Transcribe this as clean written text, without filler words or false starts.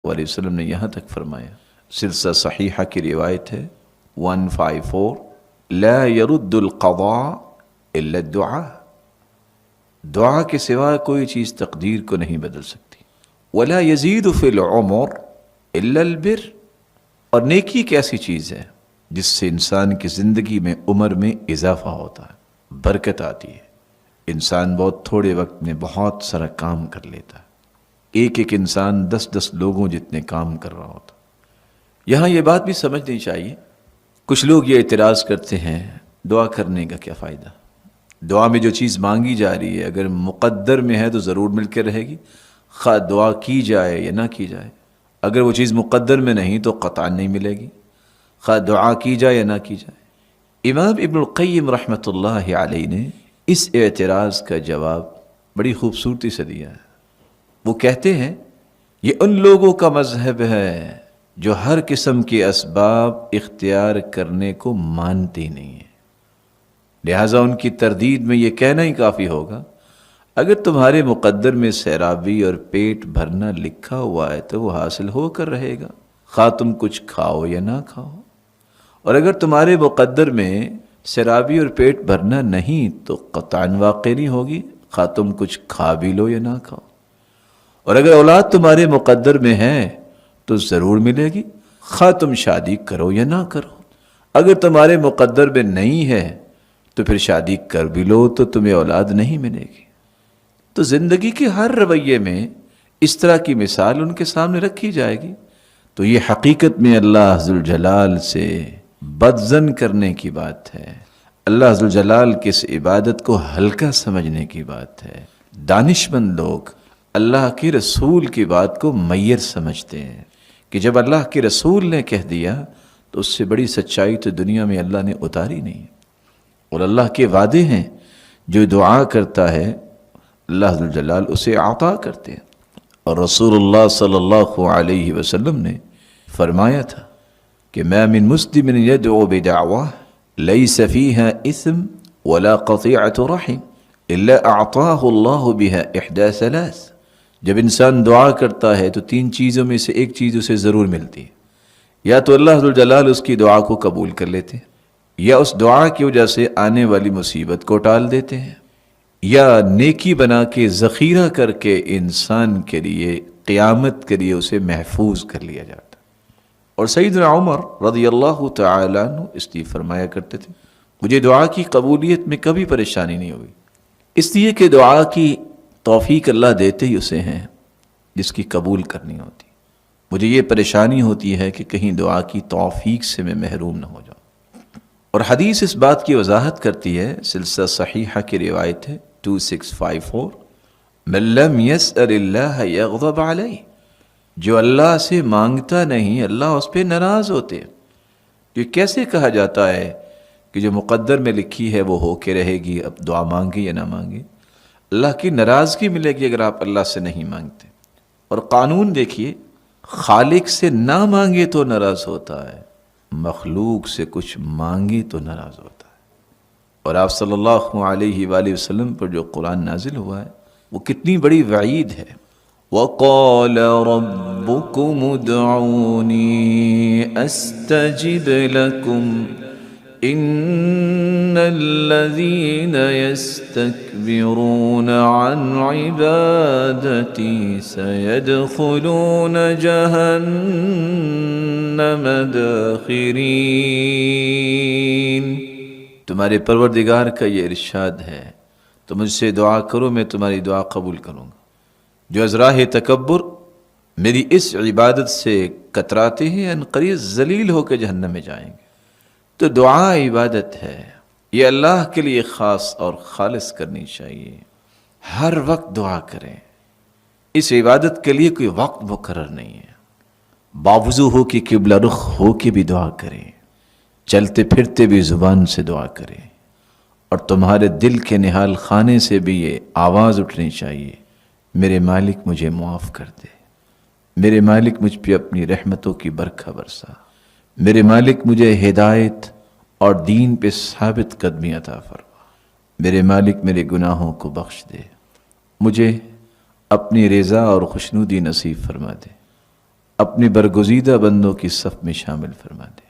علیہ وسلم نے یہاں تک فرمایا، سلسلہ صحیحہ کی روایت ہے 154، لا يرد القضاء الا الدعاء، دعا کے سوا کوئی چیز تقدیر کو نہیں بدل سکتی، ولا يزيد في العمر الا البر، اور نیکی ایک ایسی چیز ہے جس سے انسان کی زندگی میں عمر میں اضافہ ہوتا ہے، برکت آتی ہے، انسان بہت تھوڑے وقت میں بہت سارا کام کر لیتا ہے، ایک ایک انسان 10 لوگوں جتنے کام کر رہا ہوتا۔ یہاں یہ بات بھی سمجھنی چاہیے، کچھ لوگ یہ اعتراض کرتے ہیں دعا کرنے کا کیا فائدہ، دعا میں جو چیز مانگی جا رہی ہے اگر مقدر میں ہے تو ضرور مل کے رہے گی، خواہ دعا کی جائے یا نہ کی جائے، اگر وہ چیز مقدر میں نہیں تو قطعا نہیں ملے گی، خواہ دعا کی جائے یا نہ کی جائے۔ امام ابن القیم رحمۃ اللہ علیہ نے اس اعتراض کا جواب بڑی خوبصورتی سے دیا ہے۔ وہ کہتے ہیں یہ ان لوگوں کا مذہب ہے جو ہر قسم کے اسباب اختیار کرنے کو مانتے نہیں ہیں، لہٰذا ان کی تردید میں یہ کہنا ہی کافی ہوگا اگر تمہارے مقدر میں سیرابی اور پیٹ بھرنا لکھا ہوا ہے تو وہ حاصل ہو کر رہے گا، خواہ تم کچھ کھاؤ یا نہ کھاؤ، اور اگر تمہارے مقدر میں سیرابی اور پیٹ بھرنا نہیں تو قطعاً واقع نہیں ہوگی، خواہ تم کچھ کھا بھی لو یا نہ کھاؤ، اور اگر اولاد تمہارے مقدر میں ہے تو ضرور ملے گی، خواہ تم شادی کرو یا نہ کرو، اگر تمہارے مقدر میں نہیں ہے تو پھر شادی کر بھی لو تو تمہیں اولاد نہیں ملے گی۔ تو زندگی کے ہر رویے میں اس طرح کی مثال ان کے سامنے رکھی جائے گی، تو یہ حقیقت میں اللہ ذوالجلال سے بدظن کرنے کی بات ہے، اللہ ذوالجلال کی اس عبادت کو ہلکا سمجھنے کی بات ہے۔ دانشمند لوگ اللہ کے رسول کی بات کو میسر سمجھتے ہیں کہ جب اللہ کے رسول نے کہہ دیا تو اس سے بڑی سچائی تو دنیا میں اللہ نے اتاری نہیں، اور اللہ کے وعدے ہیں جو دعا کرتا ہے اللہ ذوالجلال اسے عطا کرتے ہیں، اور رسول اللہ صلی اللہ علیہ وسلم نے فرمایا تھا کہ ما من مسلم يدعو بدعوة ليس فيها اثم ولا قطيعة رحم الا اعطاه الله بها احدى ثلاث، جب انسان دعا کرتا ہے تو 3 چیزوں میں سے ایک چیز اسے ضرور ملتی ہے، یا تو اللہ ذوالجلال اس کی دعا کو قبول کر لیتے ہیں، یا اس دعا کی وجہ سے آنے والی مصیبت کو ٹال دیتے ہیں، یا نیکی بنا کے ذخیرہ کر کے انسان کے لیے قیامت کے لیے اسے محفوظ کر لیا جاتا۔ اور سیدنا عمر رضی اللہ تعالیٰ عنہ اس لیے فرمایا کرتے تھے مجھے دعا کی قبولیت میں کبھی پریشانی نہیں ہوئی، اس لیے کہ دعا کی توفیق اللہ دیتے ہی اسے ہیں جس کی قبول کرنی ہوتی، مجھے یہ پریشانی ہوتی ہے کہ کہیں دعا کی توفیق سے میں محروم نہ ہو جاؤں۔ اور حدیث اس بات کی وضاحت کرتی ہے، سلسلہ صحیحہ کی روایت ہے 2654، من لم يسأل اللہ یغضب علیہ، جو اللہ سے مانگتا نہیں اللہ اس پہ ناراض ہوتے ہیں۔ یہ کیسے کہا جاتا ہے کہ جو مقدر میں لکھی ہے وہ ہو کے رہے گی، اب دعا مانگے یا نہ مانگے، اللہ کی ناراضگی ملے گی اگر آپ اللہ سے نہیں مانگتے۔ اور قانون دیکھیے، خالق سے نہ مانگے تو ناراض ہوتا ہے، مخلوق سے کچھ مانگے تو ناراض ہوتا ہے۔ اور آپ صلی اللہ علیہ وآلہ وسلم پر جو قرآن نازل ہوا ہے وہ کتنی بڑی وعید ہے، وَقَالَ رَبُّكُمُ ادْعُونِي أَسْتَجِبْ لَكُمْ إِنَّ الَّذِينَ يَسْتَكْبِرُونَ عَنْ عِبَادَتِي سَيَدْخُلُونَ جَهَنَّمَ دَاخِرِينَ۔ تمہارے پروردگار کا یہ ارشاد ہے تو مجھ سے دعا کرو میں تمہاری دعا قبول کروں گا، جو از راہ تکبر میری اس عبادت سے کتراتے ہیں ان قریب ذلیل ہو کے جہنم میں جائیں گے۔ تو دعا عبادت ہے، یہ اللہ کے لیے خاص اور خالص کرنی چاہیے، ہر وقت دعا کریں، اس عبادت کے لیے کوئی وقت مقرر نہیں ہے، باوضو ہو کے قبلہ رخ ہو کے بھی دعا کریں، چلتے پھرتے بھی زبان سے دعا کریں، اور تمہارے دل کے نہال خانے سے بھی یہ آواز اٹھنی چاہیے، میرے مالک مجھے معاف کر دے، میرے مالک مجھ پہ اپنی رحمتوں کی برکھا برسا، میرے مالک مجھے ہدایت اور دین پہ ثابت قدمی عطا فرما، میرے مالک میرے گناہوں کو بخش دے، مجھے اپنی رضا اور خوشنودی نصیب فرما دے، اپنی برگزیدہ بندوں کی صف میں شامل فرما دے۔